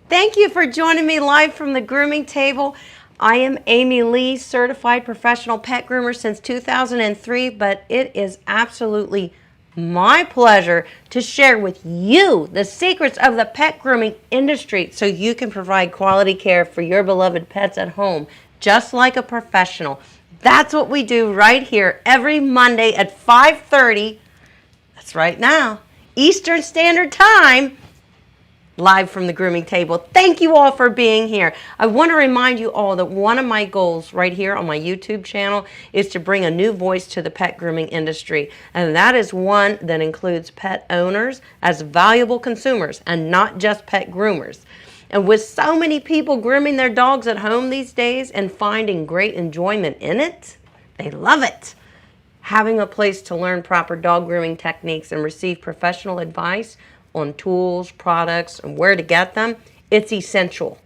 Thank you for joining me live from the grooming table. I am Amy Leigh, certified professional pet groomer since 2003, but it is absolutely my pleasure to share with you the secrets of the pet grooming industry so you can provide quality care for your beloved pets at home, just like a professional. That's what we do right here every Monday at 5:30. That's right now, Eastern Standard Time. Live from the grooming table. Thank you all for being here. I want to remind you all that one of my goals right here on my YouTube channel is to bring a new voice to the pet grooming industry. And that is one that includes pet owners as valuable consumers and not just pet groomers. And with so many people grooming their dogs at home these days and finding great enjoyment in it, they love it. Having a place to learn proper dog grooming techniques and receive professional advice on tools, products, and where to get them, it's essential.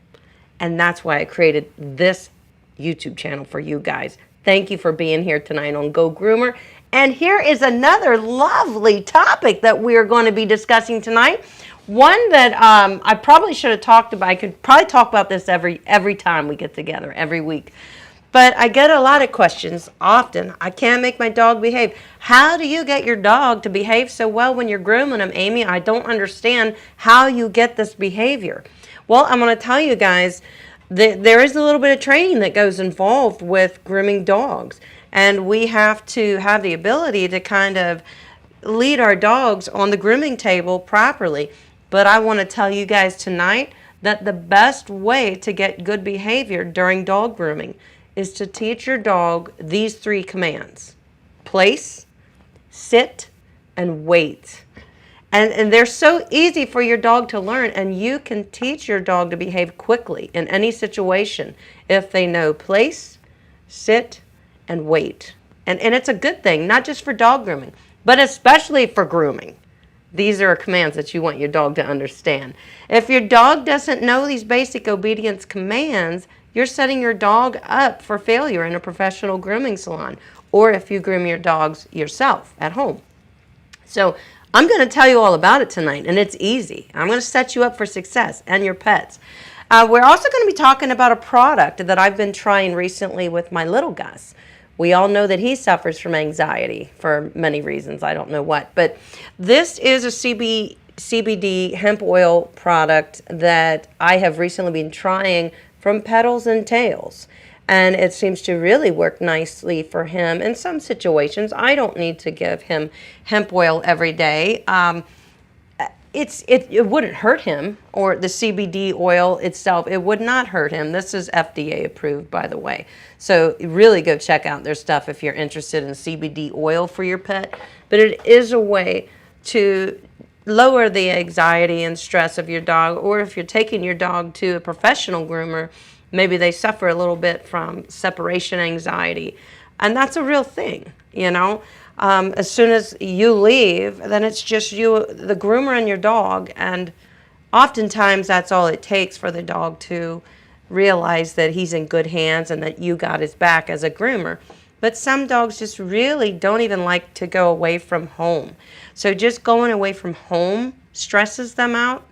And that's why I created this YouTube channel for you guys. Thank you for being here tonight on Go Groomer. And here is another lovely topic that we are going to be discussing tonight. One that I probably should have talked about. I could probably talk about this every time we get together, every week. But I get a lot of questions often. I can't make my dog behave. How do you get your dog to behave so well when you're grooming them, Amy? I don't understand how you get this behavior. Well, I'm going to tell you guys that there is a little bit of training that goes involved with grooming dogs. And we have to have the ability to kind of lead our dogs on the grooming table properly. But I want to tell you guys tonight that the best way to get good behavior during dog grooming is to teach your dog these 3 commands: place, sit, and wait. And they're so easy for your dog to learn, and you can teach your dog to behave quickly in any situation if they know place, sit, and wait. And it's a good thing, not just for dog grooming, but especially for grooming. These are commands that you want your dog to understand. If your dog doesn't know these basic obedience commands, you're setting your dog up for failure in a professional grooming salon, or if you groom your dogs yourself at home. So I'm going to tell you all about it tonight, and it's easy. I'm going to set you up for success and your pets. We're also going to be talking about a product that I've been trying recently with my little Gus. We all know that he suffers from anxiety for many reasons. I don't know what, but this is a CBD hemp oil product that I have recently been trying from Petals and Tails, and it seems to really work nicely for him in some situations. I don't need to give him hemp oil every day. It wouldn't hurt him, or the CBD oil itself, it would not hurt him. This is FDA approved, by the way. So really go check out their stuff if you're interested in CBD oil for your pet. But it is a way to lower the anxiety and stress of your dog, or if you're taking your dog to a professional groomer, maybe they suffer a little bit from separation anxiety. And that's a real thing, you know. As soon as you leave, then it's just you, the groomer, and your dog. And oftentimes that's all it takes for the dog to realize that he's in good hands and that you got his back as a groomer. But some dogs just really don't even like to go away from home. So just going away from home stresses them out.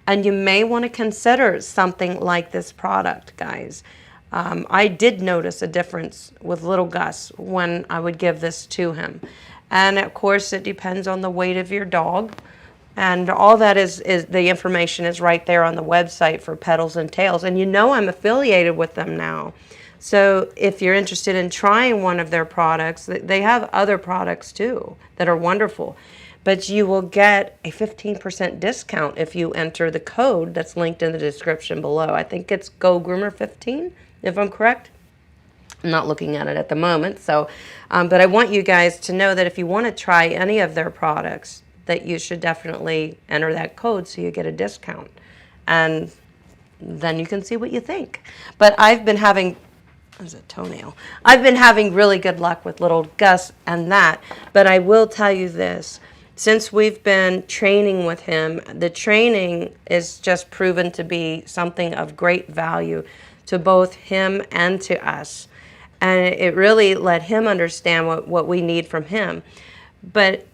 And you may want to consider something like this product, guys. I did notice a difference with little Gus when I would give this to him. And of course, it depends on the weight of your dog. And all that is the information is right there on the website for Petals and Tails. And you know I'm affiliated with them now. So if you're interested in trying one of their products, they have other products too that are wonderful. But you will get a 15% discount if you enter the code that's linked in the description below. I think it's GOGROOM15, if I'm correct. I'm not looking at it at the moment. So, but I want you guys to know that if you want to try any of their products, that you should definitely enter that code so you get a discount. And then you can see what you think. But I've been having... There's a toenail. I've been having really good luck with little Gus and that. But I will tell you this. Since we've been training with him, the training is just proven to be something of great value to both him and to us. And it really let him understand what we need from him. But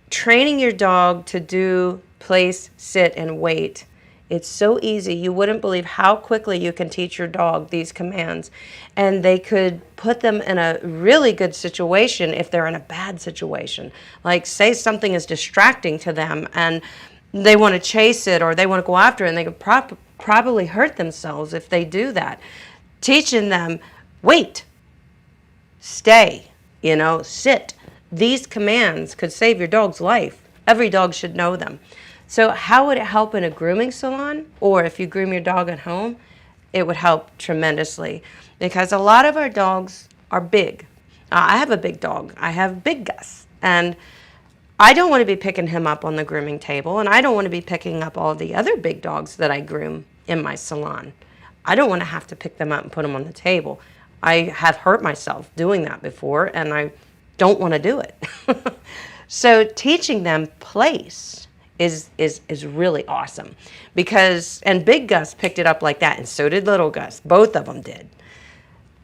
training your dog to do place, sit, and wait It's so easy. You wouldn't believe how quickly you can teach your dog these commands. And they could put them in a really good situation if they're in a bad situation. Like say something is distracting to them and they want to chase it or they want to go after it, and they could probably hurt themselves if they do that. Teaching them, wait, stay, sit. These commands could save your dog's life. Every dog should know them. So how would it help in a grooming salon, or if you groom your dog at home? It would help tremendously, because a lot of our dogs are big. I have a big dog. I have Big Gus, and I don't want to be picking him up on the grooming table, and I don't want to be picking up all the other big dogs that I groom in my salon. I don't want to have to pick them up and put them on the table. I have hurt myself doing that before, and I don't want to do it. So teaching them place is really awesome, because, and Big Gus picked it up like that, and so did Little Gus. Both of them did.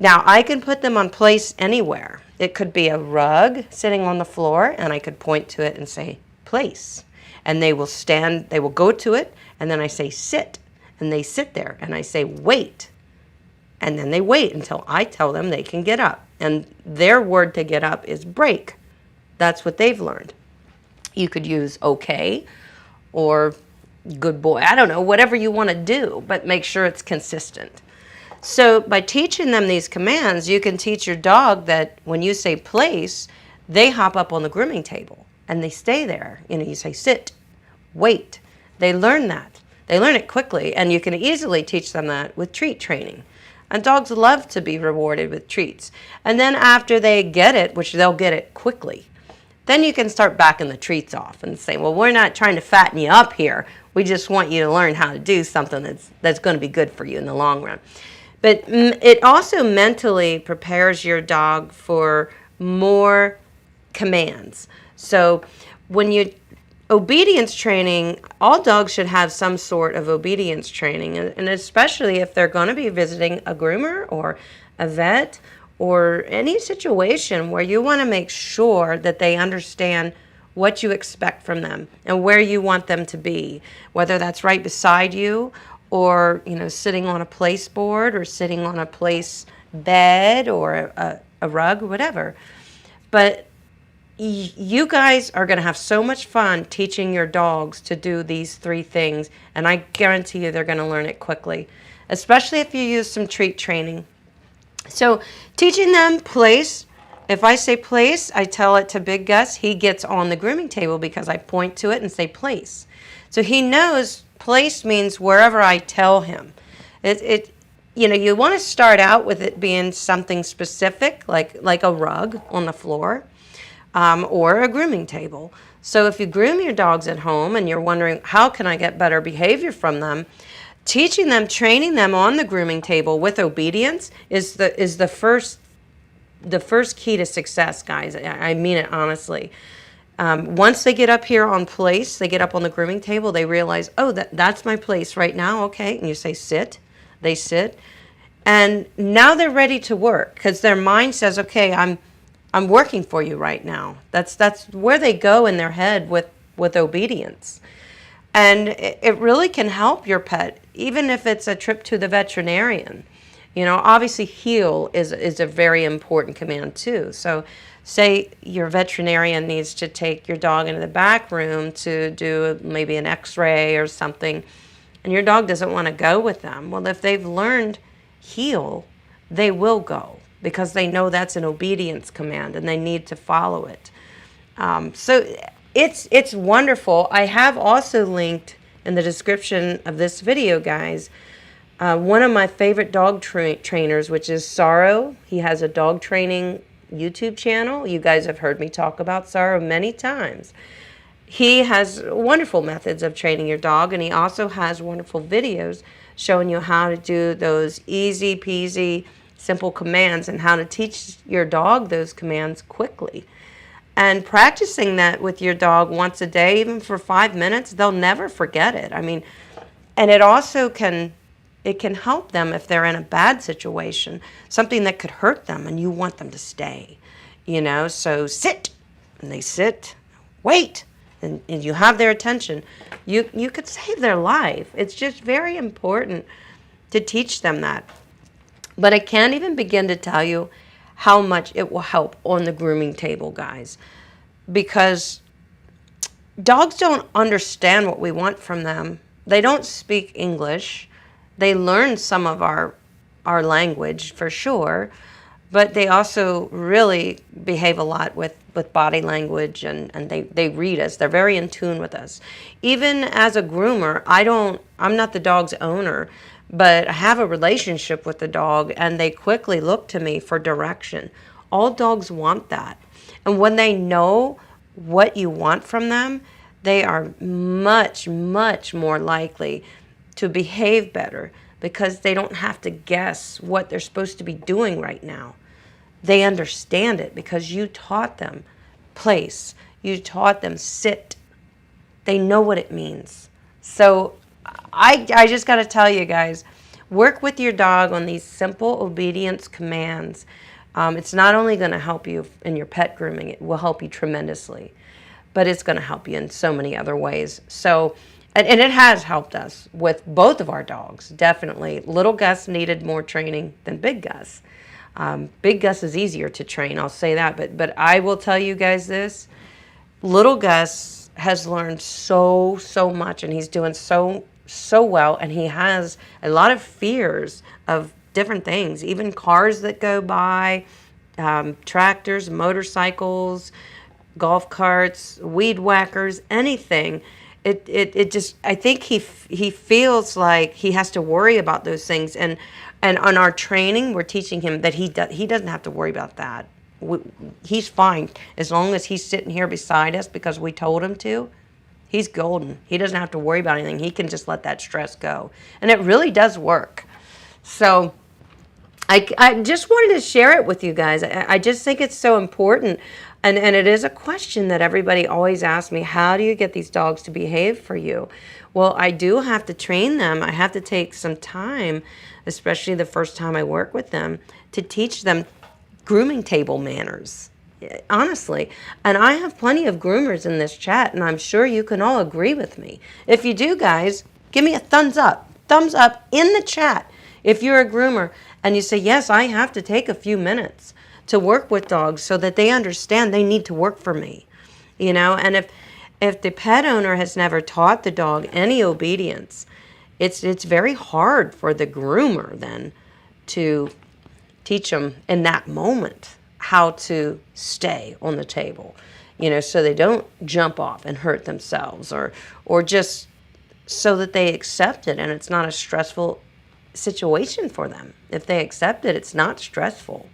Now I can put them on place anywhere. It could be a rug sitting on the floor, and I could point to it and say place, and they will stand, they will go to it, and then I say sit, and they sit there, and I say wait, and then they wait until I tell them they can get up. And their word to get up is break. That's what they've learned. You could use okay or good boy. I don't know, whatever you want to do, but make sure it's consistent. So by teaching them these commands, you can teach your dog that when you say place, they hop up on the grooming table and they stay there. You say sit, wait. They learn that. They learn it quickly, and you can easily teach them that with treat training. And dogs love to be rewarded with treats. And then after they get it, which they'll get it quickly, then you can start backing the treats off and say, well, we're not trying to fatten you up here. We just want you to learn how to do something that's going to be good for you in the long run. But it also mentally prepares your dog for more commands. So when obedience training, all dogs should have some sort of obedience training, and especially if they're going to be visiting a groomer or a vet or any situation where you want to make sure that they understand what you expect from them and where you want them to be, whether that's right beside you or sitting on a place board or sitting on a place bed or a rug, whatever. But you guys are going to have so much fun teaching your dogs to do these 3 things, and I guarantee you they're going to learn it quickly, especially if you use some treat training. So teaching them place, if I say place, I tell it to Big Gus, he gets on the grooming table because I point to it and say place. So he knows place means wherever I tell him. You want to start out with it being something specific, like a rug on the floor. Or a grooming table. So if you groom your dogs at home and you're wondering, how can I get better behavior from them? Teaching them, training them on the grooming table with obedience is the first key to success, guys. I mean it honestly. Once they get up here on place, they get up on the grooming table, they realize, oh, that's my place right now, okay. And you say sit, they sit. And now they're ready to work because their mind says, okay, I'm working for you right now. That's where they go in their head with obedience. And it really can help your pet, even if it's a trip to the veterinarian. Obviously heel is a very important command too. So say your veterinarian needs to take your dog into the back room to do maybe an x-ray or something, and your dog doesn't want to go with them. Well, if they've learned heel, they will go, because they know that's an obedience command and they need to follow it. So it's wonderful. I have also linked in the description of this video, guys, one of my favorite dog trainers, which is Saro. He has a dog training YouTube channel. You guys have heard me talk about Saro many times. He has wonderful methods of training your dog, and he also has wonderful videos showing you how to do those easy peasy simple commands and how to teach your dog those commands quickly. And practicing that with your dog once a day, even for 5 minutes, they'll never forget it. I mean, and it also can help them if they're in a bad situation, something that could hurt them and you want them to stay, So sit, and they sit, wait, and you have their attention, you could save their life. It's just very important to teach them that. But I can't even begin to tell you how much it will help on the grooming table, guys, because dogs don't understand what we want from them. They don't speak English. They learn some of our language for sure, but they also really behave a lot with body language, and they read us. They're very in tune with us. Even as a groomer, I'm not the dog's owner, but I have a relationship with the dog, and they quickly look to me for direction. All dogs want that. And when they know what you want from them, they are much, much more likely to behave better because they don't have to guess what they're supposed to be doing right now. They understand it because you taught them place. You taught them sit. They know what it means. So I just got to tell you guys, work with your dog on these simple obedience commands. It's not only going to help you in your pet grooming, it will help you tremendously, but it's going to help you in so many other ways. So, and it has helped us with both of our dogs, definitely. Little Gus needed more training than Big Gus. Big Gus is easier to train, I'll say that, but I will tell you guys this, Little Gus has learned so much, and he's doing so well, and he has a lot of fears of different things, even cars that go by, tractors, motorcycles, golf carts, weed whackers, anything. It just, I think he feels like he has to worry about those things, and on our training, we're teaching him that he doesn't have to worry about that. He's fine as long as he's sitting here beside us because we told him to. He's golden. He doesn't have to worry about anything. He can just let that stress go, and it really does work. So I just wanted to share it with you guys. I just think it's so important. And it is a question that everybody always asks me, how do you get these dogs to behave for you? Well, I do have to train them. I have to take some time, especially the first time I work with them, to teach them grooming table manners, honestly. And I have plenty of groomers in this chat, and I'm sure you can all agree with me. If you do, guys, give me a thumbs up in the chat if you're a groomer and you say, yes, I have to take a few minutes to work with dogs so that they understand they need to work for me, and if the pet owner has never taught the dog any obedience, it's very hard for the groomer then to teach them in that moment how to stay on the table, so they don't jump off and hurt themselves, or just so that they accept it and it's not a stressful situation for them. If they accept it, it's not stressful.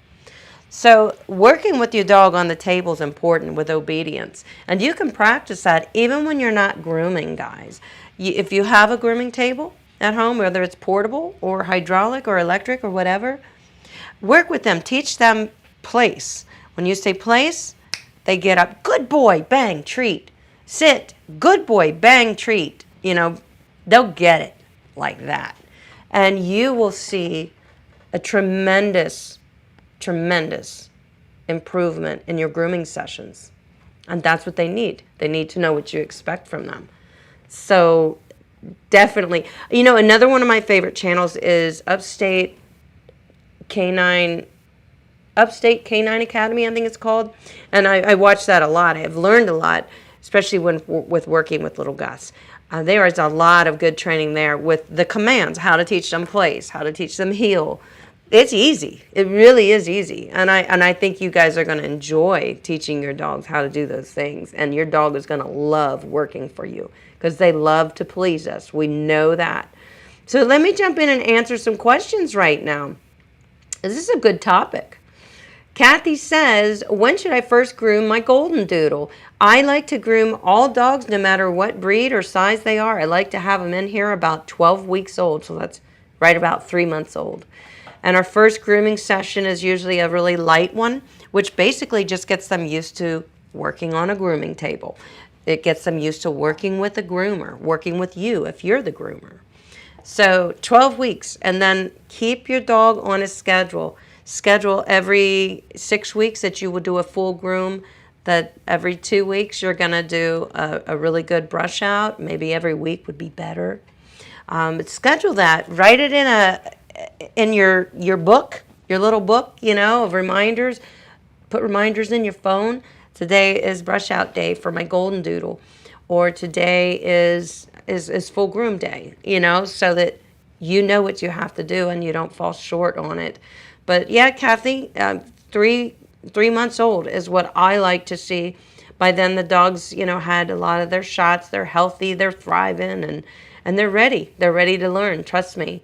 So working with your dog on the table is important with obedience. And you can practice that even when you're not grooming, guys. If you have a grooming table at home, whether it's portable or hydraulic or electric or whatever, work with them. Teach them place. When you say place, they get up. Good boy, bang, treat. Sit. Good boy, bang, treat. They'll get it like that. And you will see a tremendous improvement in your grooming sessions. And that's what they need. They need to know what you expect from them. So definitely, another one of my favorite channels is Upstate Canine Academy, I think it's called. And I watch that a lot. I have learned a lot, especially with working with Little Gus. There is a lot of good training there with the commands, how to teach them place, how to teach them heel. It's easy. It really is easy. And I think you guys are going to enjoy teaching your dogs how to do those things. And your dog is going to love working for you because they love to please us. We know that. So let me jump in and answer some questions right now. This is a good topic. Kathy says, when should I first groom my golden doodle? I like to groom all dogs no matter what breed or size they are. I like to have them in here about 12 weeks old. So that's right about 3 months old. And our first grooming session is usually a really light one, which basically just gets them used to working on a grooming table. It gets them used to working with a groomer, working with you if you're the groomer. So 12 weeks, and then keep your dog on a schedule. Schedule every 6 weeks that you will do a full groom. that every 2 weeks you're going to do a really good brush out. Maybe every week would be better. Schedule that. Write it in your book, your little book, you know, of reminders. Put reminders in your phone. Today is brush out day for my golden doodle, or today is full groom day, you know, so that you know what you have to do and you don't fall short on it. But yeah, Kathy, 3 months old is what I like to see. By then the dogs, you know, had a lot of their shots. They're healthy, they're thriving, and they're ready. They're ready to learn, trust me.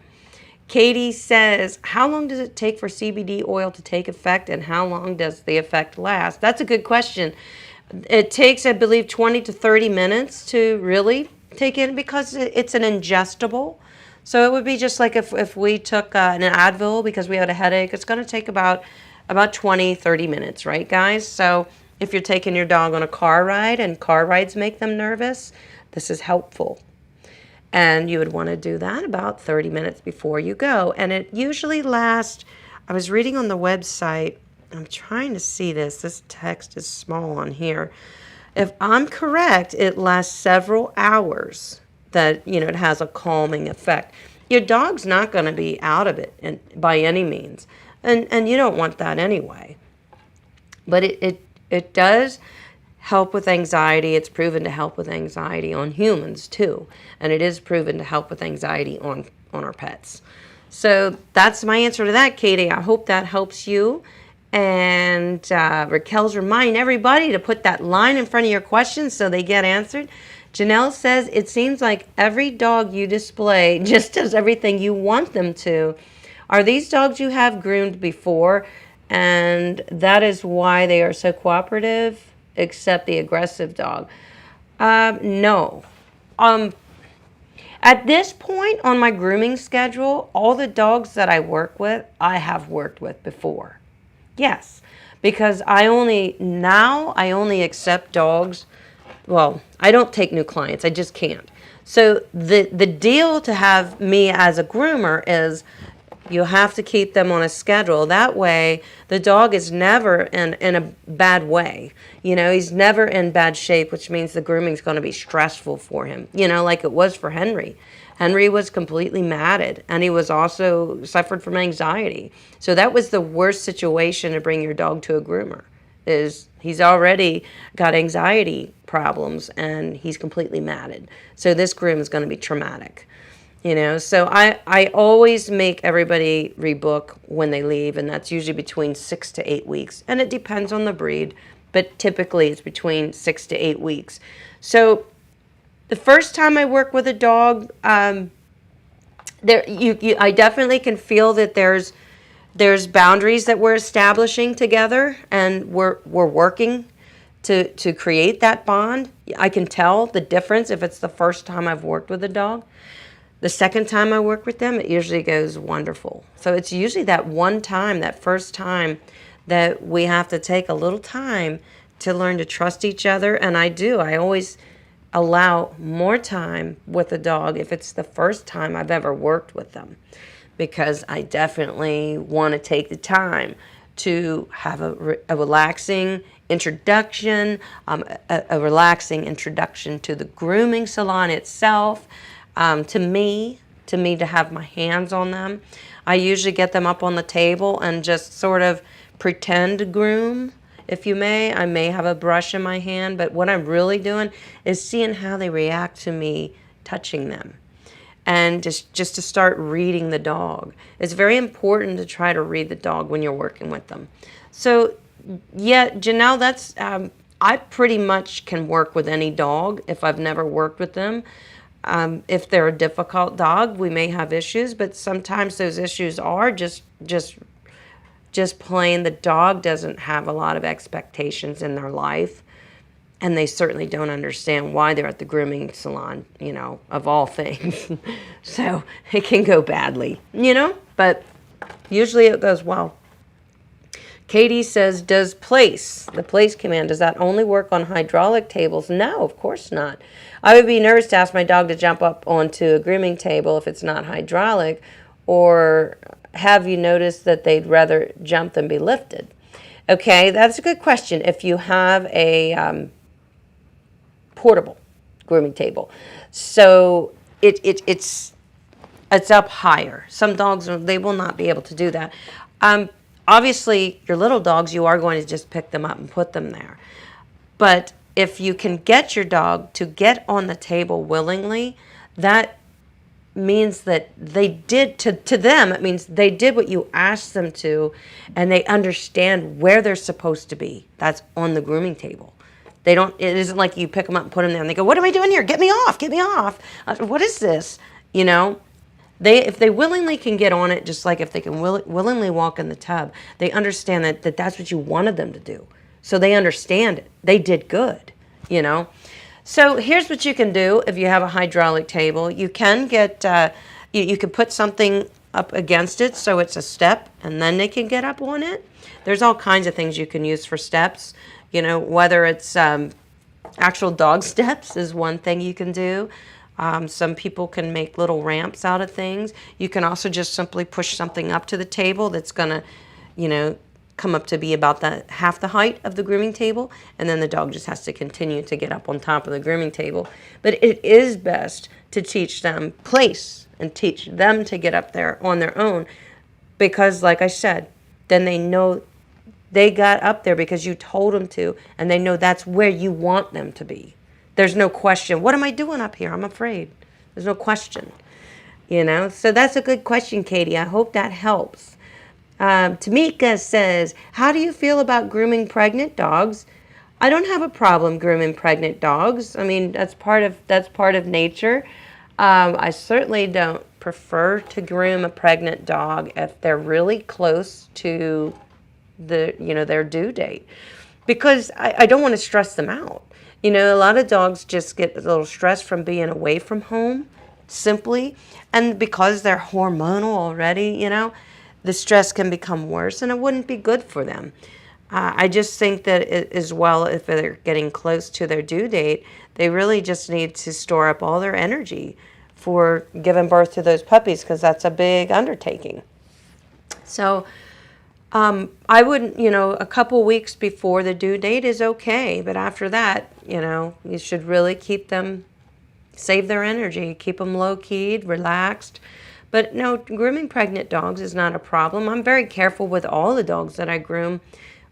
Katie says, how long does it take for CBD oil to take effect, and how long does the effect last? That's a good question. It takes, I believe, 20 to 30 minutes to really take in, because it's an ingestible. So it would be just like if we took an Advil because we had a headache. It's going to take about 20, 30 minutes, right, guys? So if you're taking your dog on a car ride, and car rides make them nervous, this is helpful. And you would want to do that about 30 minutes before you go. And it usually lasts, I was reading on the website, I'm trying to see this text is small on here. If I'm correct, it lasts several hours that, you know, it has a calming effect. Your dog's not going to be out of it by any means. And you don't want that anyway. But it does help with anxiety. It's proven to help with anxiety on humans too. And it is proven to help with anxiety on our pets. So that's my answer to that, Katie. I hope that helps you. And Raquel's remind everybody to put that line in front of your questions so they get answered. Janelle says, it seems like every dog you display just does everything you want them to. Are these dogs you have groomed before, and that is why they are so cooperative, except the aggressive dog? No. At this point on my grooming schedule, all the dogs that I work with, I have worked with before. Yes, because I only accept dogs. Well, I don't take new clients. I just can't. So the deal to have me as a groomer is you have to keep them on a schedule. That way, the dog is never in a bad way. You know, he's never in bad shape, which means the grooming is going to be stressful for him. You know, like it was for Henry. Henry was completely matted, and he was also suffered from anxiety. So that was the worst situation to bring your dog to a groomer. Is he's already got anxiety problems and he's completely matted. So this groom is going to be traumatic. You know, so I always make everybody rebook when they leave, and that's usually between 6 to 8 weeks. And it depends on the breed, but typically it's between 6 to 8 weeks. So the first time I work with a dog, I definitely can feel that there's boundaries that we're establishing together, and we're working to create that bond. I can tell the difference if it's the first time I've worked with a dog. The second time I work with them, it usually goes wonderful. So it's usually that one time, that first time, that we have to take a little time to learn to trust each other. And I always allow more time with a dog if it's the first time I've ever worked with them, because I definitely want to take the time to have a relaxing introduction, a relaxing introduction to the grooming salon itself. To me to have my hands on them. I usually get them up on the table and just sort of pretend to groom, if you may. I may have a brush in my hand, but what I'm really doing is seeing how they react to me touching them. And just to start reading the dog. It's very important to try to read the dog when you're working with them. So, yeah, Janelle, that's I pretty much can work with any dog if I've never worked with them. If they're a difficult dog, we may have issues, but sometimes those issues are just plain the dog doesn't have a lot of expectations in their life, and they certainly don't understand why they're at the grooming salon, you know, of all things. So it can go badly, you know, but usually it goes well. Katie says, does the place command, does that only work on hydraulic tables? No, of course not. I would be nervous to ask my dog to jump up onto a grooming table if it's not hydraulic, or have you noticed that they'd rather jump than be lifted? Okay, that's a good question. If you have a portable grooming table, so it's up higher. Some dogs, they will not be able to do that. Obviously, your little dogs, you are going to just pick them up and put them there. But if you can get your dog to get on the table willingly, that means that they did, to them, it means they did what you asked them to, and they understand where they're supposed to be. That's on the grooming table. They don't, it isn't like you pick them up and put them there and they go, what am I doing here? Get me off, get me off. What is this? You know, if they willingly can get on it, just like if they can willingly walk in the tub, they understand that that's what you wanted them to do. So they understand it. They did good, you know. So here's what you can do if you have a hydraulic table. You can get, you can put something up against it so it's a step, and then they can get up on it. There's all kinds of things you can use for steps. You know, whether it's actual dog steps is one thing you can do. Some people can make little ramps out of things. You can also just simply push something up to the table that's going to, you know, come up to be about half the height of the grooming table, and then the dog just has to continue to get up on top of the grooming table. But it is best to teach them place and teach them to get up there on their own, because like I said, then they know they got up there because you told them to, and they know that's where you want them to be. There's no question, what am I doing up here? I'm afraid. There's no question, you know? So that's a good question, Katie. I hope that helps. Tamika says, how do you feel about grooming pregnant dogs? I don't have a problem grooming pregnant dogs. I mean, that's part of nature. I certainly don't prefer to groom a pregnant dog if they're really close to their due date, because I don't want to stress them out. You know, a lot of dogs just get a little stressed from being away from home, simply, and because they're hormonal already, you know, the stress can become worse, and it wouldn't be good for them. I just think that as well, if they're getting close to their due date, they really just need to store up all their energy for giving birth to those puppies, because that's a big undertaking. So I wouldn't, you know, a couple weeks before the due date is okay, but after that, you know, you should really keep them, save their energy, keep them low-keyed, relaxed. But no, grooming pregnant dogs is not a problem. I'm very careful with all the dogs that I groom,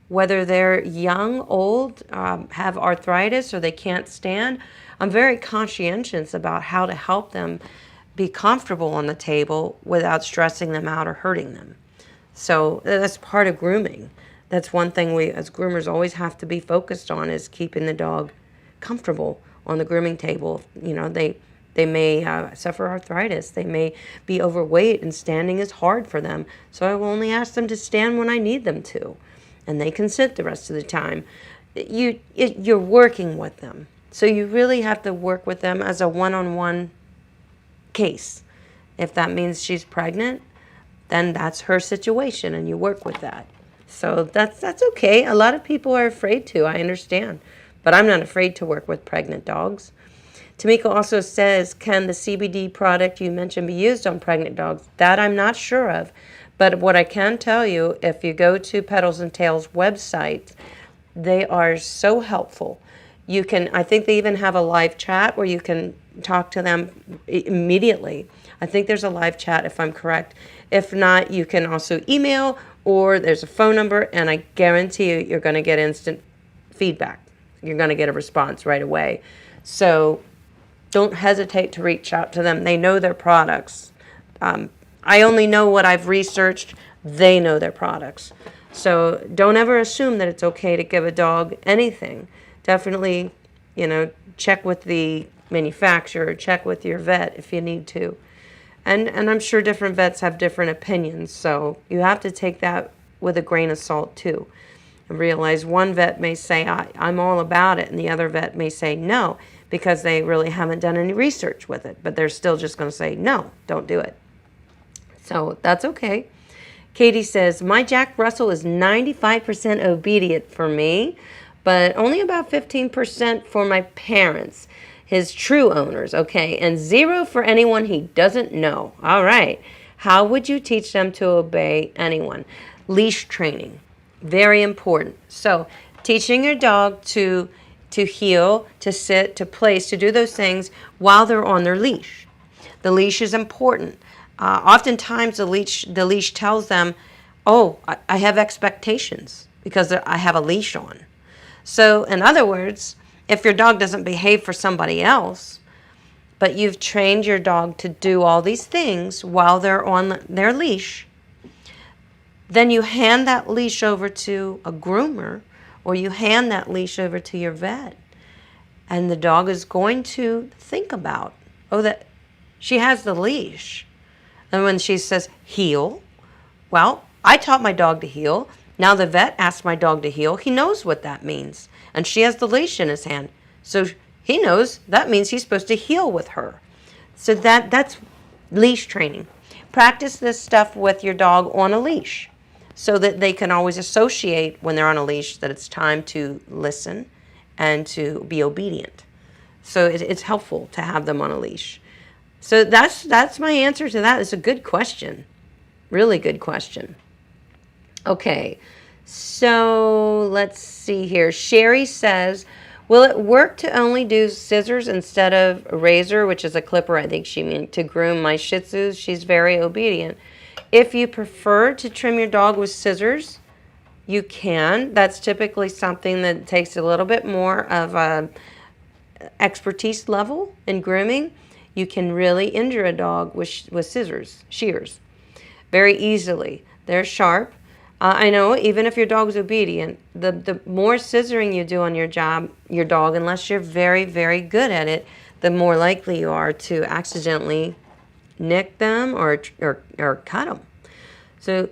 whether they're young, old, have arthritis, or they can't stand. I'm very conscientious about how to help them be comfortable on the table without stressing them out or hurting them. So that's part of grooming. That's one thing we as groomers always have to be focused on, is keeping the dog comfortable on the grooming table. You know, they may suffer arthritis. They may be overweight, and standing is hard for them. So I will only ask them to stand when I need them to, and they can sit the rest of the time. You're working with them. So you really have to work with them as a one-on-one case. If that means she's pregnant, then that's her situation, and you work with that. So that's okay. A lot of people are afraid to, I understand. But I'm not afraid to work with pregnant dogs. Tamika also says, can the CBD product you mentioned be used on pregnant dogs? That I'm not sure of. But what I can tell you, if you go to Petals and Tails website, they are so helpful. You can, I think they even have a live chat where you can talk to them immediately. I think there's a live chat, if I'm correct. If not, you can also email, or there's a phone number, and I guarantee you're going to get instant feedback. You're going to get a response right away. So don't hesitate to reach out to them. They know their products. I only know what I've researched. They know their products. So don't ever assume that it's okay to give a dog anything. Definitely, you know, check with the manufacturer, check with your vet if you need to. And I'm sure different vets have different opinions, so you have to take that with a grain of salt too. And realize one vet may say, I'm all about it, and the other vet may say no, because they really haven't done any research with it, but they're still just going to say, no, don't do it. So that's okay. Katie says, my Jack Russell is 95% obedient for me, but only about 15% for my parents, his true owners, okay, and 0 for anyone he doesn't know. All right. How would you teach them to obey anyone? Leash training. Very important. So teaching your dog to heel, to sit, to place, to do those things while they're on their leash. The leash is important. Oftentimes the leash tells them, oh, I have expectations because I have a leash on. So in other words, if your dog doesn't behave for somebody else, but you've trained your dog to do all these things while they're on their leash, then you hand that leash over to a groomer, or you hand that leash over to your vet, and the dog is going to think about, oh, that she has the leash. And when she says heel, well, I taught my dog to heel. Now the vet asked my dog to heel. He knows what that means. And she has the leash in his hand. So he knows that means he's supposed to heel with her. So that's leash training. Practice this stuff with your dog on a leash so that they can always associate when they're on a leash that it's time to listen and to be obedient. So it's helpful to have them on a leash. So that's my answer to that. It's a good question. Really good question. Okay, so let's see here. Sherry says, will it work to only do scissors instead of a razor, which is a clipper, I think she meant, to groom my Shih Tzus? She's very obedient. If you prefer to trim your dog with scissors, you can. That's typically something that takes a little bit more of a expertise level in grooming. You can really injure a dog with scissors, shears, very easily. They're sharp. I know, even if your dog's obedient, the more scissoring you do on your dog, unless you're very, very good at it, the more likely you are to accidentally nick them or cut them. So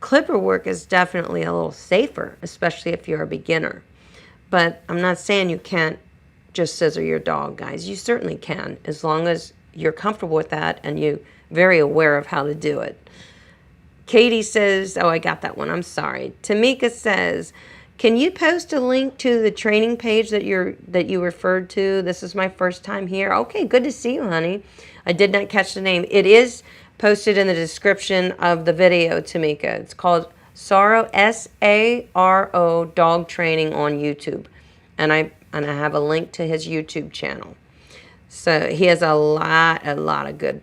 clipper work is definitely a little safer, especially if you're a beginner. But I'm not saying you can't just scissor your dog, guys. You certainly can, as long as you're comfortable with that and you're very aware of how to do it. Katie says, oh, I got that one. I'm sorry. Tamika says, can you post a link to the training page that you referred to? This is my first time here. Okay, good to see you, honey. I did not catch the name. It is posted in the description of the video, Tamika. It's called Saro, S-A-R-O, Dog Training on YouTube. And I have a link to his YouTube channel. So he has a lot of good,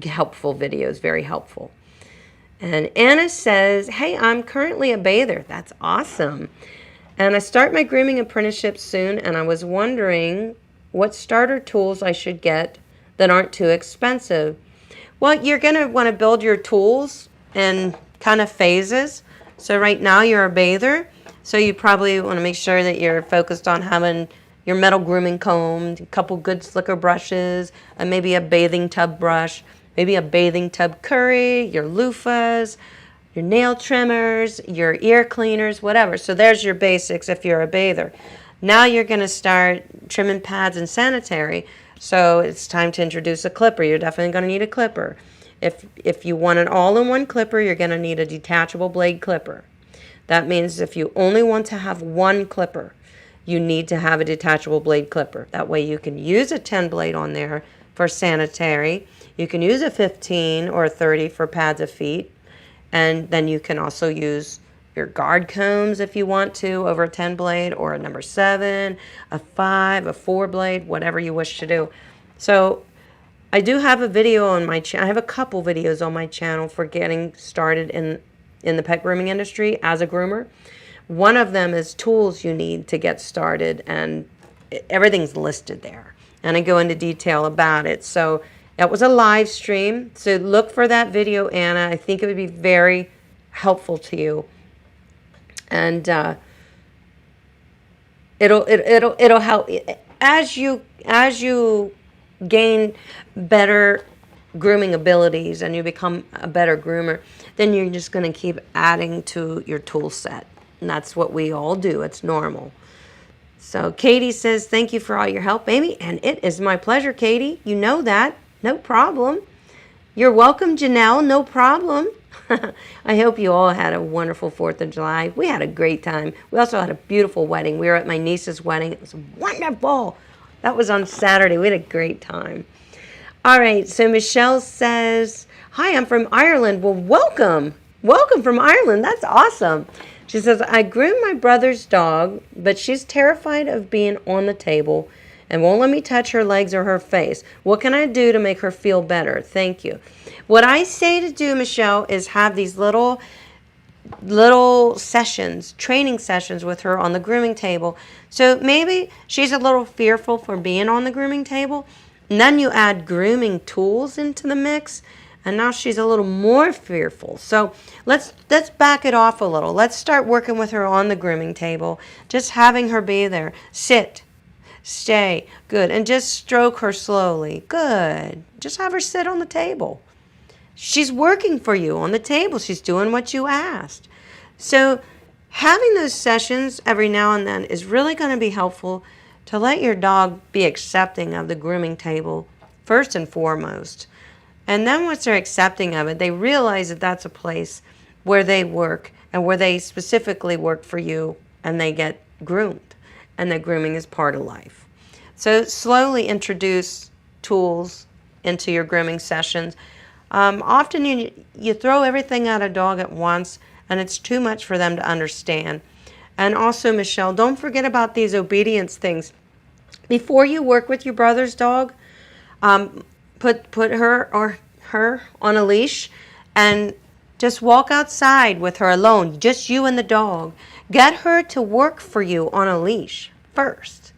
helpful videos, very helpful. And Anna says, hey, I'm currently a bather. That's awesome. And I start my grooming apprenticeship soon, and I was wondering what starter tools I should get that aren't too expensive. Well, you're going to want to build your tools in kind of phases. So right now you're a bather, so you probably want to make sure that you're focused on having your metal grooming comb, a couple good slicker brushes, and maybe a bathing tub brush. Maybe a bathing tub curry, your loofahs, your nail trimmers, your ear cleaners, whatever. So there's your basics if you're a bather. Now you're going to start trimming pads and sanitary. So it's time to introduce a clipper. You're definitely going to need a clipper. If you want an all-in-one clipper, you're going to need a detachable blade clipper. That means if you only want to have one clipper, you need to have a detachable blade clipper. That way you can use a 10 blade on there for sanitary. You can use a 15 or a 30 for pads of feet. And then you can also use your guard combs if you want to over a 10 blade, or a number 7, a 5, a 4 blade, whatever you wish to do. So I do have a video on my channel. I have a couple videos on my channel for getting started in the pet grooming industry as a groomer. One of them is tools you need to get started, and everything's listed there. And I go into detail about it. So that was a live stream. So look for that video, Anna. I think it would be very helpful to you. And it'll help as you gain better grooming abilities and you become a better groomer. Then you're just going to keep adding to your tool set, and that's what we all do. It's normal. So Katie says, thank you for all your help, Amy. And it is my pleasure, Katie. You know that. No problem. You're welcome, Janelle. No problem. I hope you all had a wonderful 4th of July. We had a great time. We also had a beautiful wedding. We were at my niece's wedding. It was wonderful. That was on Saturday. We had a great time. All right. So Michelle says, hi, I'm from Ireland. Well, welcome. Welcome from Ireland. That's awesome. She says, I groom my brother's dog, but she's terrified of being on the table and won't let me touch her legs or her face. What can I do to make her feel better? Thank you. What I say to do, Michelle, is have these little sessions, training sessions with her on the grooming table. So maybe she's a little fearful for being on the grooming table. And then you add grooming tools into the mix, and now she's a little more fearful. So let's back it off a little. Let's start working with her on the grooming table, just having her be there. Sit, stay, good, and just stroke her slowly. Good. Just have her sit on the table. She's working for you on the table. She's doing what you asked. So having those sessions every now and then is really going to be helpful to let your dog be accepting of the grooming table first and foremost. And then once they're accepting of it, they realize that that's a place where they work and where they specifically work for you and they get groomed. And that grooming is part of life. So slowly introduce tools into your grooming sessions. Often you throw everything at a dog at once, and it's too much for them to understand. And also, Michelle, don't forget about these obedience things. Before you work with your brother's dog, put her on a leash and just walk outside with her alone, just you and the dog. Get her to work for you on a leash first,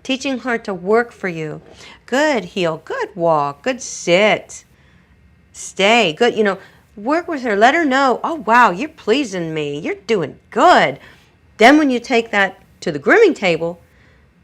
teaching her to work for you. Good heel, good walk, good sit. Stay, good, work with her. Let her know, oh, wow, you're pleasing me. You're doing good. Then when you take that to the grooming table,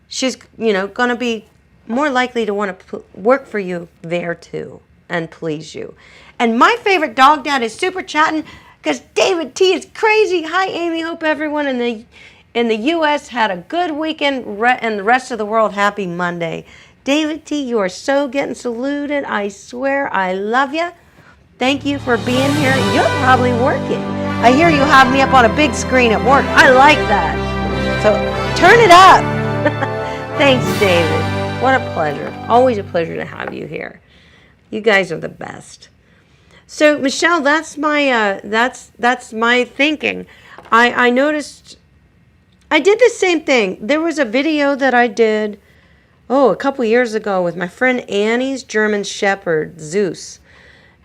she's, going to be more likely to want to work for you there too and please you. And my favorite dog dad is super chatting because David T is crazy. Hi, Amy. Hope everyone in the U.S. had a good weekend and the rest of the world, happy Monday. David T, you are so getting saluted. I swear I love you. Thank you for being here. You're probably working. I hear you have me up on a big screen at work. I like that. So turn it up. Thanks, David. What a pleasure. Always a pleasure to have you here. You guys are the best. So Michelle, that's my thinking. I noticed I did the same thing. There was a video that I did a couple years ago with my friend Annie's German Shepherd, Zeus.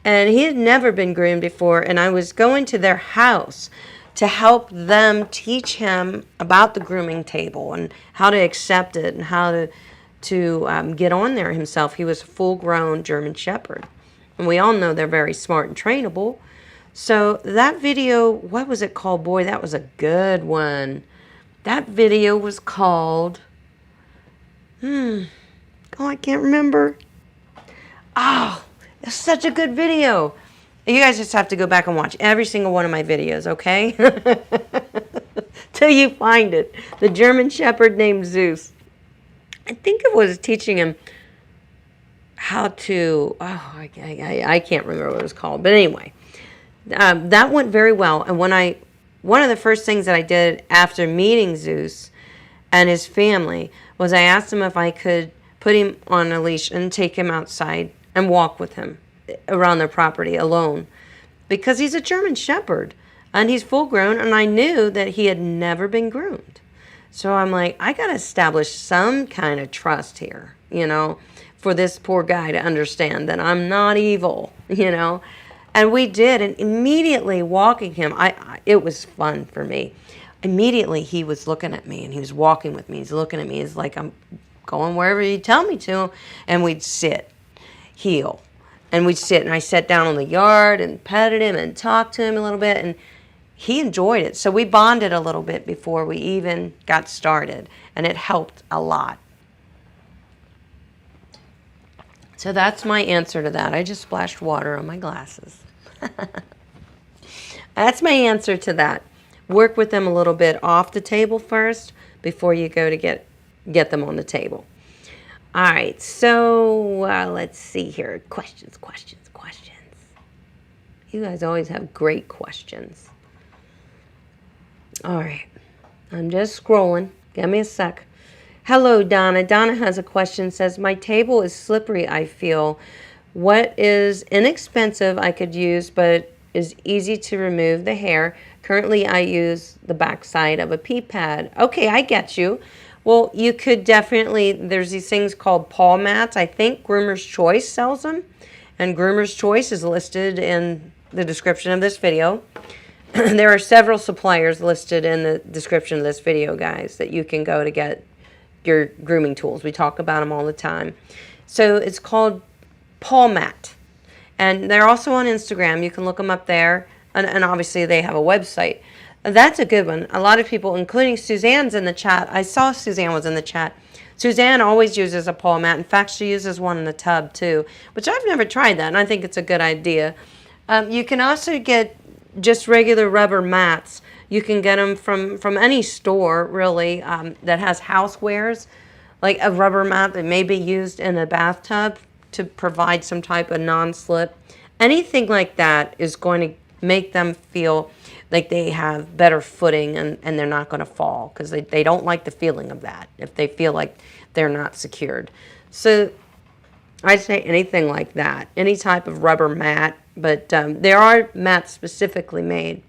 And he had never been groomed before, and I was going to their house to help them teach him about the grooming table and how to accept it and how to get on there himself. He was a full-grown German Shepherd. And we all know they're very smart and trainable. So that video, what was it called? Boy, that was a good one. That video was called... I can't remember. Oh, it's such a good video. You guys just have to go back and watch every single one of my videos, okay? Till you find it. The German Shepherd named Zeus. I think it was teaching him how to... I can't remember what it was called. But anyway, that went very well. And one of the first things that I did after meeting Zeus and his family was I asked him if I could put him on a leash and take him outside and walk with him around their property alone, because he's a German Shepherd and he's full grown, and I knew that he had never been groomed. So I'm like, I got to establish some kind of trust here, for this poor guy to understand that I'm not evil, And we did, and immediately walking him, it was fun for me. Immediately he was looking at me and he was walking with me. He's looking at me. It's like I'm going wherever you tell me to. And we'd sit, heel. And we'd sit, and I sat down on the yard and petted him and talked to him a little bit. And he enjoyed it. So we bonded a little bit before we even got started. And it helped a lot. So that's my answer to that. I just splashed water on my glasses. That's my answer to that. Work with them a little bit off the table first before you go to get them on the table. All right, so let's see here. Questions. You guys always have great questions. All right, I'm just scrolling. Give me a sec. Hello, Donna. Donna has a question. Says, my table is slippery, I feel. What is inexpensive I could use but is easy to remove the hair? Currently, I use the back side of a pee pad. Okay, I get you. Well, you could definitely, there's these things called paw mats. I think Groomer's Choice sells them. And Groomer's Choice is listed in the description of this video. There are several suppliers listed in the description of this video, guys, that you can go to get your grooming tools. We talk about them all the time. So it's called paw mat. And they're also on Instagram. You can look them up there. And obviously they have a website. That's a good one. A lot of people, including Suzanne's in the chat. I saw Suzanne was in the chat. Suzanne always uses a paw mat. In fact, she uses one in the tub too, which I've never tried that, and I think it's a good idea. You can also get just regular rubber mats. You can get them from any store, really, that has housewares, like a rubber mat that may be used in a bathtub to provide some type of non-slip. Anything like that is going to make them feel like they have better footing and they're not going to fall, because they don't like the feeling of that if they feel like they're not secured. So I'd say anything like that, any type of rubber mat, but there are mats specifically made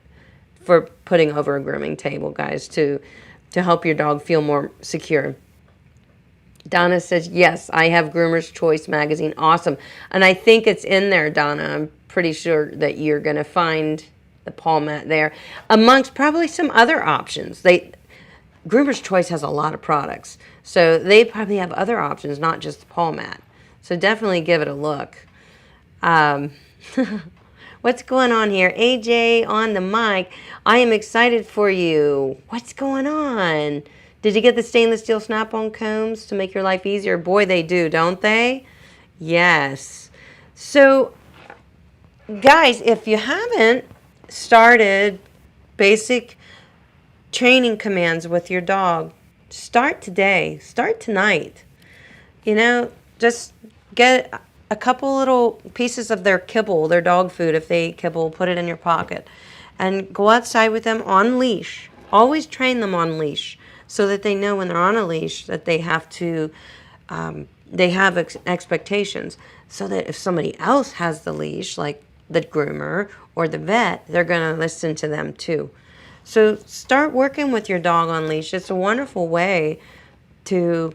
for putting over a grooming table, guys, to help your dog feel more secure. Donna says, yes, I have Groomer's Choice magazine. Awesome. And I think it's in there, Donna. I'm pretty sure that you're going to find the paw mat there, amongst probably some other options. Groomer's Choice has a lot of products, so they probably have other options, not just the paw mat. So definitely give it a look. What's going on here? AJ on the mic. I am excited for you. What's going on? Did you get the stainless steel snap-on combs to make your life easier? Boy, they do, don't they? Yes. So, guys, if you haven't started basic training commands with your dog, start today. Start tonight. You know, just get a couple little pieces of their kibble, their dog food, if they eat kibble, put it in your pocket, and go outside with them on leash. Always train them on leash so that they know when they're on a leash that they have to, they have expectations, so that if somebody else has the leash, like the groomer or the vet, they're going to listen to them too. So start working with your dog on leash. It's a wonderful way to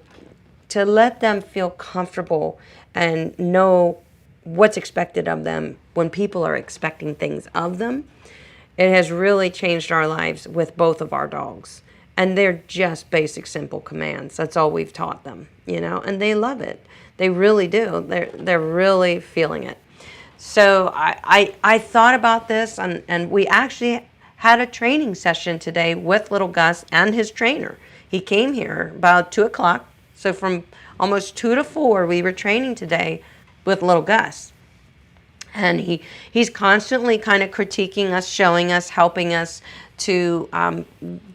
let them feel comfortable and know what's expected of them when people are expecting things of them. It has really changed our lives with both of our dogs. And they're just basic, simple commands. That's all we've taught them, you know, and they love it. They really do. They're really feeling it. So I thought about this, and we actually had a training session today with little Gus and his trainer. He came here about 2 o'clock. So from almost 2 to 4, we were training today with little Gus. And he's constantly kind of critiquing us, showing us, helping us to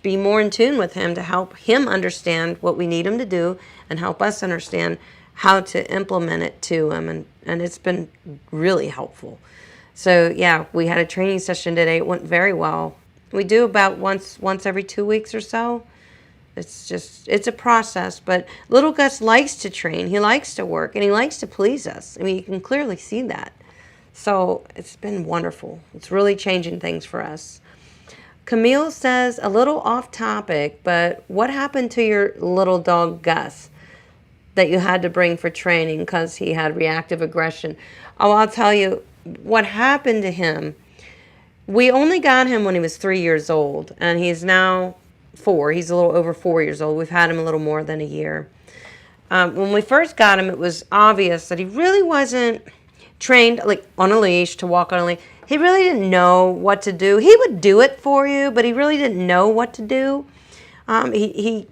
be more in tune with him, to help him understand what we need him to do and help us understand how to implement it to him. And it's been really helpful. So yeah, we had a training session today. It went very well. We do about once every 2 weeks or so. It's a process, but little Gus likes to train. He likes to work, and he likes to please us. I mean, you can clearly see that. So it's been wonderful. It's really changing things for us. Camille says, a little off topic, but what happened to your little dog Gus that you had to bring for training because he had reactive aggression? Oh, I'll tell you what happened to him. We only got him when he was 3 years old, and he's now 4. He's a little over 4 years old. We've had him a little more than a year. When we first got him, it was obvious that he really wasn't trained like on a leash, to walk on a leash. He really didn't know what to do. He would do it for you, but he really didn't know what to do. He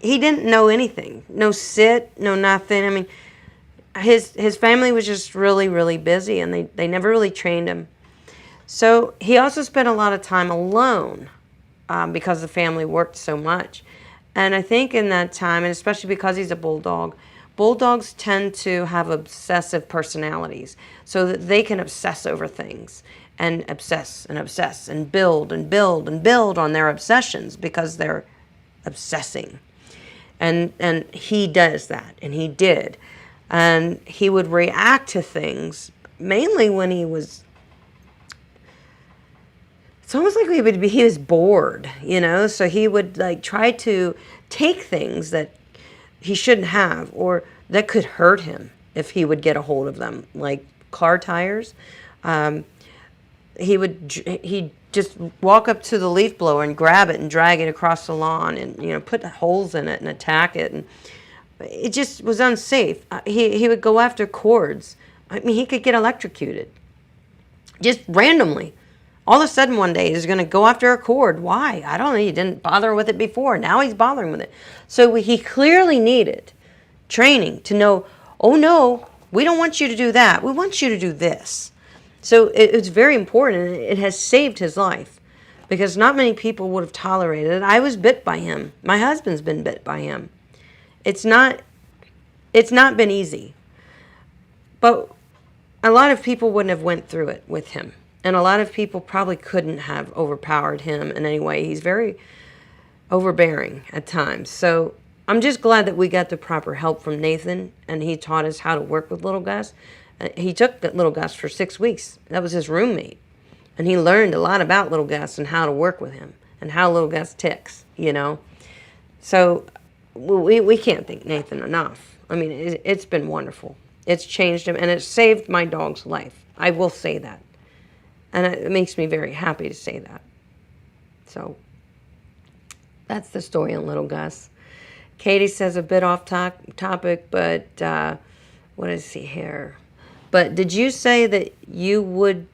didn't know anything. No sit, no nothing. I mean, his family was just really, really busy, and they never really trained him. So he also spent a lot of time alone because the family worked so much. And I think in that time, and especially because he's a bulldog, bulldogs tend to have obsessive personalities, so that they can obsess over things and obsess and build and build and build on their obsessions because they're obsessing. And he does that, and he did. And he would react to things mainly when he was it's almost like he was bored, you know, so he would like try to take things that he shouldn't have or that could hurt him if he would get a hold of them, like car tires. He'd just walk up to the leaf blower and grab it and drag it across the lawn and, you know, put holes in it and attack it. And it just was unsafe. He would go after cords. I mean, he could get electrocuted just randomly. All of a sudden one day he's going to go after a cord. Why? I don't know. He didn't bother with it before. Now he's bothering with it. So he clearly needed training to know, oh no, we don't want you to do that. We want you to do this. So it's very important, and it has saved his life because not many people would have tolerated it. I was bit by him. My husband's been bit by him. It's not been easy. But a lot of people wouldn't have went through it with him. And a lot of people probably couldn't have overpowered him in any way. He's very overbearing at times. So I'm just glad that we got the proper help from Nathan, and he taught us how to work with little Gus. He took little Gus for 6 weeks. That was his roommate. And he learned a lot about little Gus and how to work with him and how little Gus ticks, you know. So we can't thank Nathan enough. I mean, it's been wonderful. It's changed him, and it's saved my dog's life. I will say that. And it makes me very happy to say that. So that's the story on little Gus. Katie says a bit off topic, but what does he here? But did you say that you would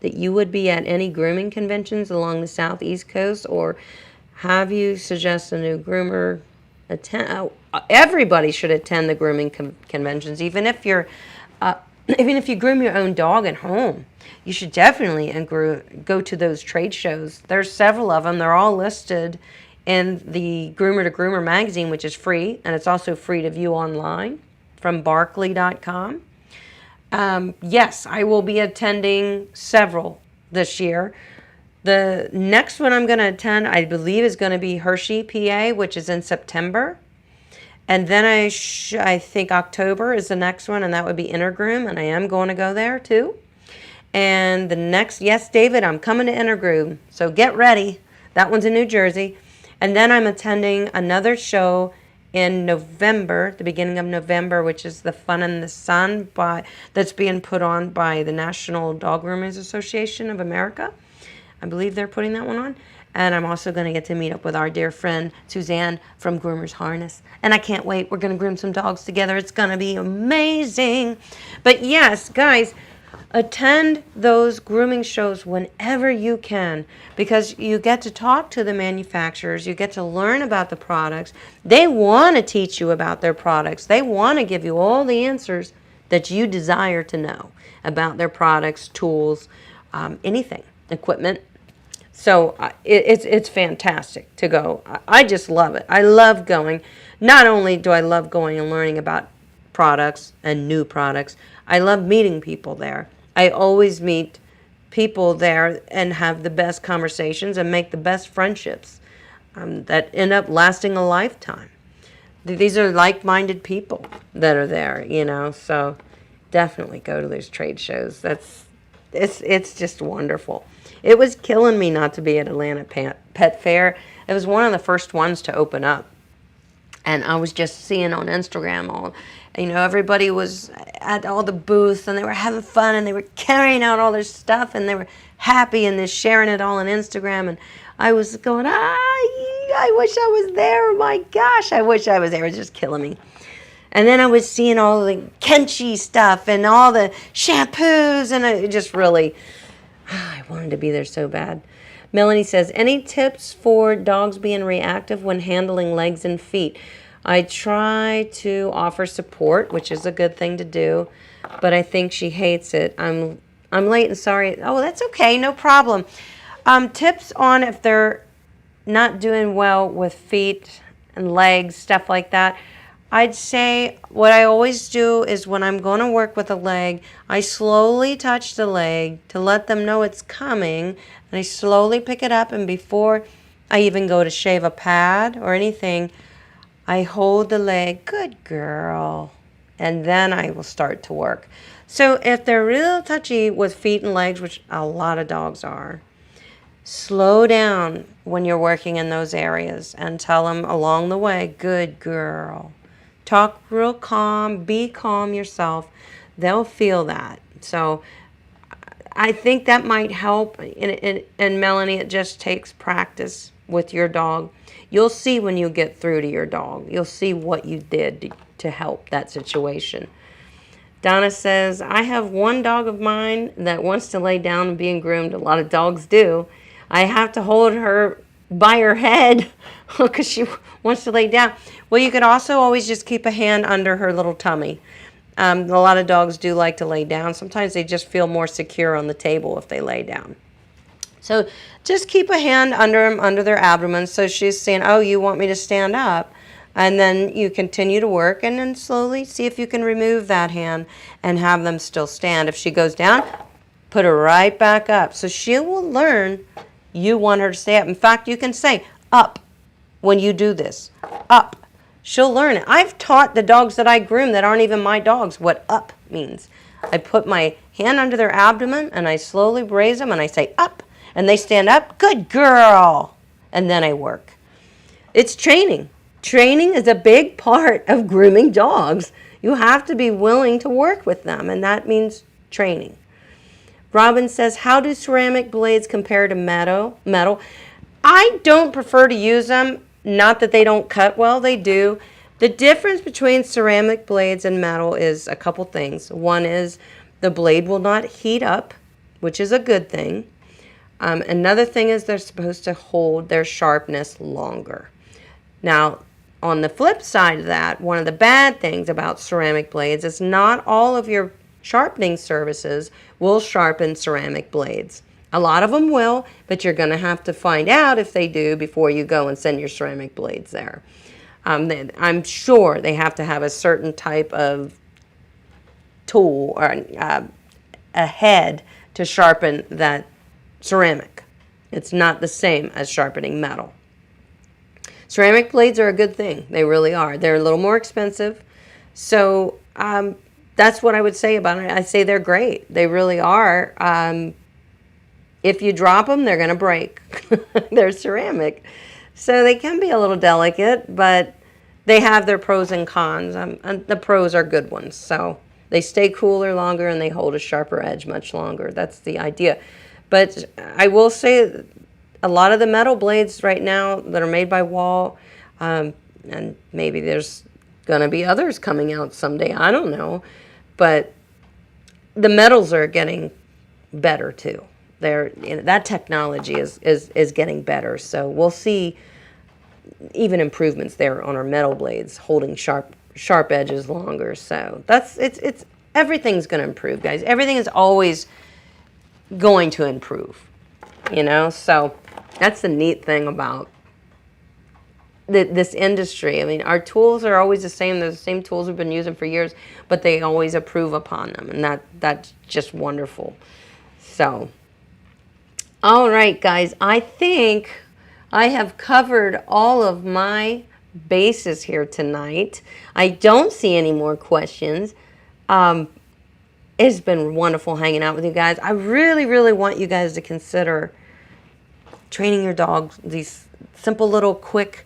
be at any grooming conventions along the southeast coast, or have you suggested a new groomer attend? Everybody should attend the grooming conventions, even if you groom your own dog at home. You should definitely go to those trade shows. There's several of them. They're all listed in the Groomer to Groomer magazine, which is free, and it's also free to view online from barkley.com. Yes, I will be attending several this year. The next one I'm going to attend, I believe, is going to be Hershey, PA, which is in September. And then I think October is the next one, and that would be Intergroom, and I am going to go there too. And the next, yes, David, I'm coming to Intergroom, so get ready. That one's in New Jersey. And then I'm attending another show in November, the beginning of November, which is the Fun in the Sun that's being put on by the National Dog Grooming Association of America. I believe they're putting that one on. And I'm also going to get to meet up with our dear friend Suzanne from Groomer's Harness. And I can't wait. We're going to groom some dogs together. It's going to be amazing. But yes, guys, attend those grooming shows whenever you can, because you get to talk to the manufacturers. You get to learn about the products. They want to teach you about their products. They want to give you all the answers that you desire to know about their products, tools, anything, equipment. So it's fantastic to go. I just love it. I love going. Not only do I love going and learning about products and new products, I love meeting people there. I always meet people there and have the best conversations and make the best friendships that end up lasting a lifetime. These are like-minded people that are there, you know, so definitely go to those trade shows. It's just wonderful. It was killing me not to be at Atlanta Pet Fair. It was one of the first ones to open up. And I was just seeing on Instagram everybody was at all the booths and they were having fun and they were carrying out all their stuff and they were happy and they're sharing it all on Instagram. And I was going, I wish I was there. Oh my gosh, I wish I was there. It was just killing me. And then I was seeing all the Kenchi stuff and all the shampoos, and it just really, I wanted to be there so bad. Melanie says, any tips for dogs being reactive when handling legs and feet? I try to offer support, which is a good thing to do, but I think she hates it. I'm late and sorry. Oh, that's okay. No problem. Tips on if they're not doing well with feet and legs, stuff like that. I'd say what I always do is when I'm going to work with a leg, I slowly touch the leg to let them know it's coming, and I slowly pick it up, and before I even go to shave a pad or anything, I hold the leg, good girl, and then I will start to work. So if they're real touchy with feet and legs, which a lot of dogs are, Slow down when you're working in those areas and tell them along the way, good girl. Talk real calm, be calm yourself. They'll feel that. So I think that might help. And Melanie, it just takes practice with your dog. You'll see when you get through to your dog. You'll see what you did to help that situation. Donna says, I have one dog of mine that wants to lay down and being groomed. A lot of dogs do. I have to hold her by her head because she wants to lay down. Well, you could also always just keep a hand under her little tummy. A lot of dogs do like to lay down. Sometimes they just feel more secure on the table if they lay down. So just keep a hand under them, under their abdomen. So she's saying, oh, you want me to stand up? And then you continue to work and then slowly see if you can remove that hand and have them still stand. If she goes down, put her right back up. So she will learn you want her to stay up. In fact, you can say up when you do this. Up. She'll learn it. I've taught the dogs that I groom that aren't even my dogs what up means. I put my hand under their abdomen and I slowly raise them and I say up. And they stand up. Good girl. And then I work. It's training. Training is a big part of grooming dogs. You have to be willing to work with them, and that means training. Robin says, how do ceramic blades compare to metal? I don't prefer to use them. Not that they don't cut well, they do. The difference between ceramic blades and metal is a couple things. One is the blade will not heat up, which is a good thing. Another thing is they're supposed to hold their sharpness longer. Now, on the flip side of that, one of the bad things about ceramic blades is not all of your sharpening services will sharpen ceramic blades. A lot of them will, but you're going to have to find out if they do before you go and send your ceramic blades there. I'm sure they have to have a certain type of tool or a head to sharpen that ceramic. It's not the same as sharpening metal. Ceramic blades are a good thing. They really are. They're a little more expensive. So that's what I would say about it. I say they're great. They really are. If you drop them, they're going to break. They're ceramic. So they can be a little delicate, but they have their pros and cons. And the pros are good ones. So they stay cooler longer and they hold a sharper edge much longer. That's the idea. But I will say a lot of the metal blades right now that are made by Wall, and maybe there's going to be others coming out someday, I don't know, but the metals are getting better too. That technology is getting better, so we'll see even improvements there on our metal blades, holding sharp edges longer. So it's everything's going to improve, guys. Everything is always going to improve, so that's the neat thing about this industry. I mean, our tools are always the same. They're the same tools we've been using for years, but they always improve upon them, and that's just wonderful. So, all right, guys, I think I have covered all of my bases here tonight. I don't see any more questions. It's been wonderful hanging out with you guys. I really, really want you guys to consider training your dogs, these simple little quick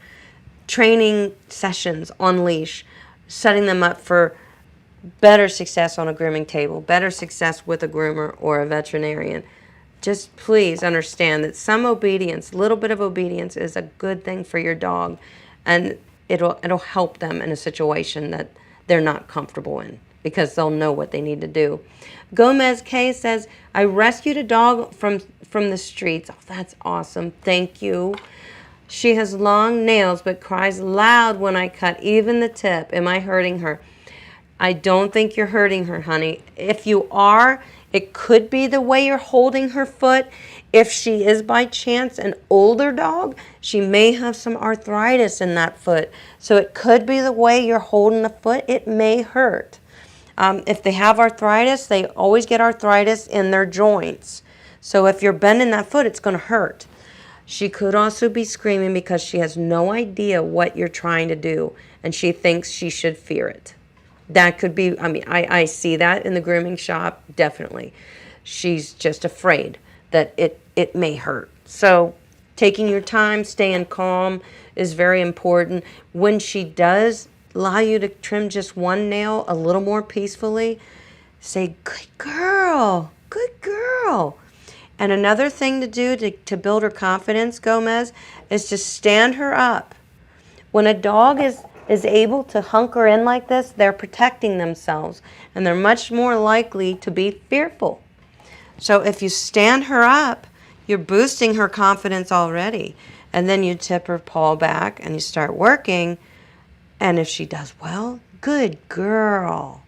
training sessions on leash, setting them up for better success on a grooming table, better success with a groomer or a veterinarian. Just please understand that some obedience, a little bit of obedience is a good thing for your dog, and it'll help them in a situation that they're not comfortable in, because they'll know what they need to do. Gomez K says, I rescued a dog from the streets. Oh, that's awesome. Thank you. She has long nails but cries loud when I cut even the tip. Am I hurting her? I don't think you're hurting her, honey. If you are, it could be the way you're holding her foot. If she is by chance an older dog, she may have some arthritis in that foot. So it could be the way you're holding the foot. It may hurt. If they have arthritis, they always get arthritis in their joints. So if you're bending that foot, it's going to hurt. She could also be screaming because she has no idea what you're trying to do, and she thinks she should fear it. That could be, I see that in the grooming shop, definitely. She's just afraid that it may hurt. So taking your time, staying calm is very important. When she does allow you to trim just one nail a little more peacefully, say, good girl, good girl. And another thing to do to build her confidence, Gomez, is to stand her up. When a dog is able to hunker in like this, they're protecting themselves, and they're much more likely to be fearful. So if you stand her up, you're boosting her confidence already. And then you tip her paw back and you start working. And if she does well, good girl.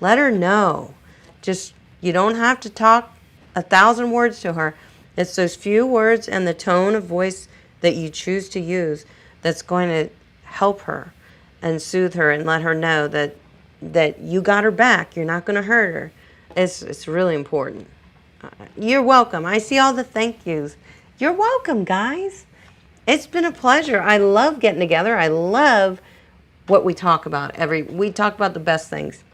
Let her know. Just, you don't have to talk 1,000 words to her. It's those few words and the tone of voice that you choose to use that's going to help her and soothe her and let her know that you got her back. You're not going to hurt her. It's really important. You're welcome. I see all the thank yous. You're welcome, guys. It's been a pleasure. I love getting together. I love what we talk about. We talk about the best things.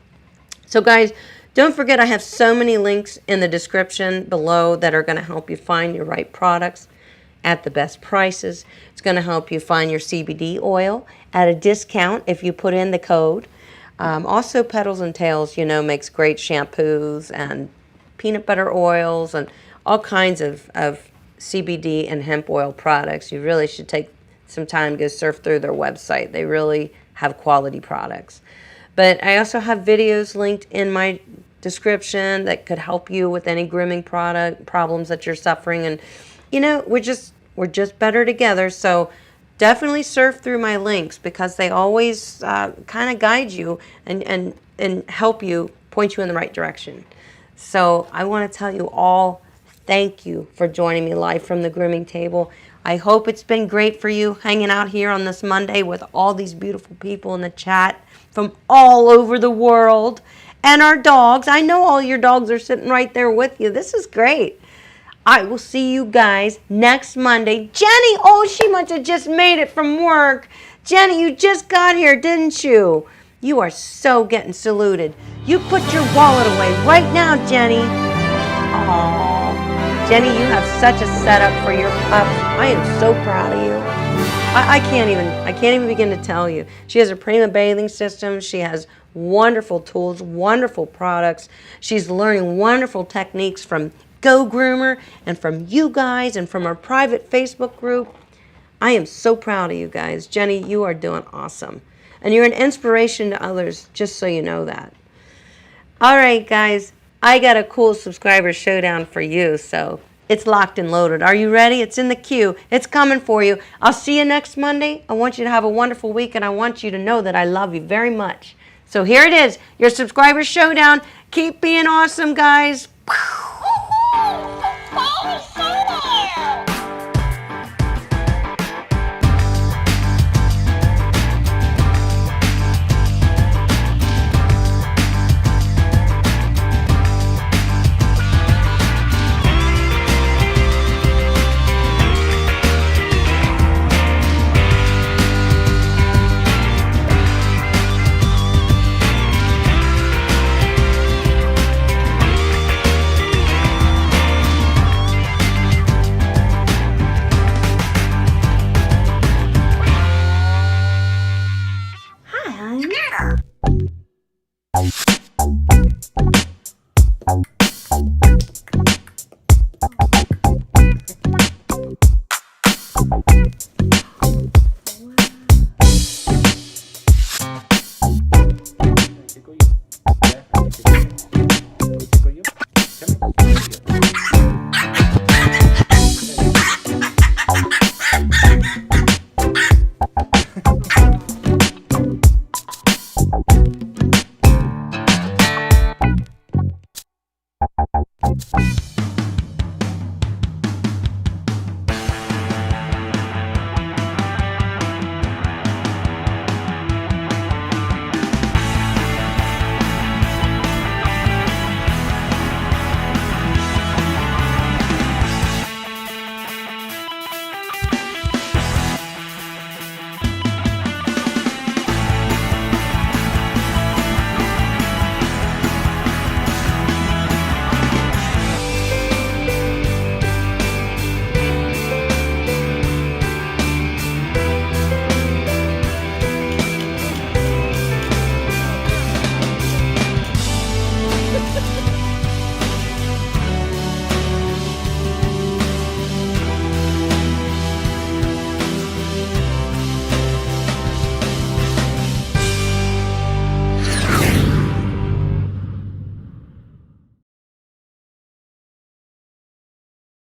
So guys, don't forget I have so many links in the description below that are going to help you find your right products at the best prices. It's going to help you find your CBD oil at a discount if you put in the code. Also, Petals and Tails, you know, makes great shampoos and peanut butter oils and all kinds of CBD and hemp oil products. You really should take some time to go surf through their website. They really have quality products. But I also have videos linked in my description that could help you with any grooming product problems that you're suffering. And you know, we're just better together. So definitely surf through my links because they always kind of guide you and help you, point you in the right direction. So I want to tell you all, thank you for joining me live from the grooming table. I hope it's been great for you hanging out here on this Monday with all these beautiful people in the chat from all over the world. And our dogs. I know all your dogs are sitting right there with you. This is great. I will see you guys next Monday. Jenny, oh, she must have just made it from work. Jenny, you just got here, didn't you? You are so getting saluted. You put your wallet away right now, Jenny. Oh, Jenny, you have such a setup for your pups. I am so proud of you. I can't even begin to tell you. She has a Prima Bathing System. She has wonderful tools, wonderful products. She's learning wonderful techniques from GOGROOMer and from you guys and from our private Facebook group. I am so proud of you guys. Jenny, you are doing awesome. And you're an inspiration to others, just so you know that. All right, guys, I got a cool subscriber showdown for you, so it's locked and loaded. Are you ready? It's in the queue. It's coming for you. I'll see you next Monday. I want you to have a wonderful week, and I want you to know that I love you very much. So here it is, your subscriber showdown. Keep being awesome, guys.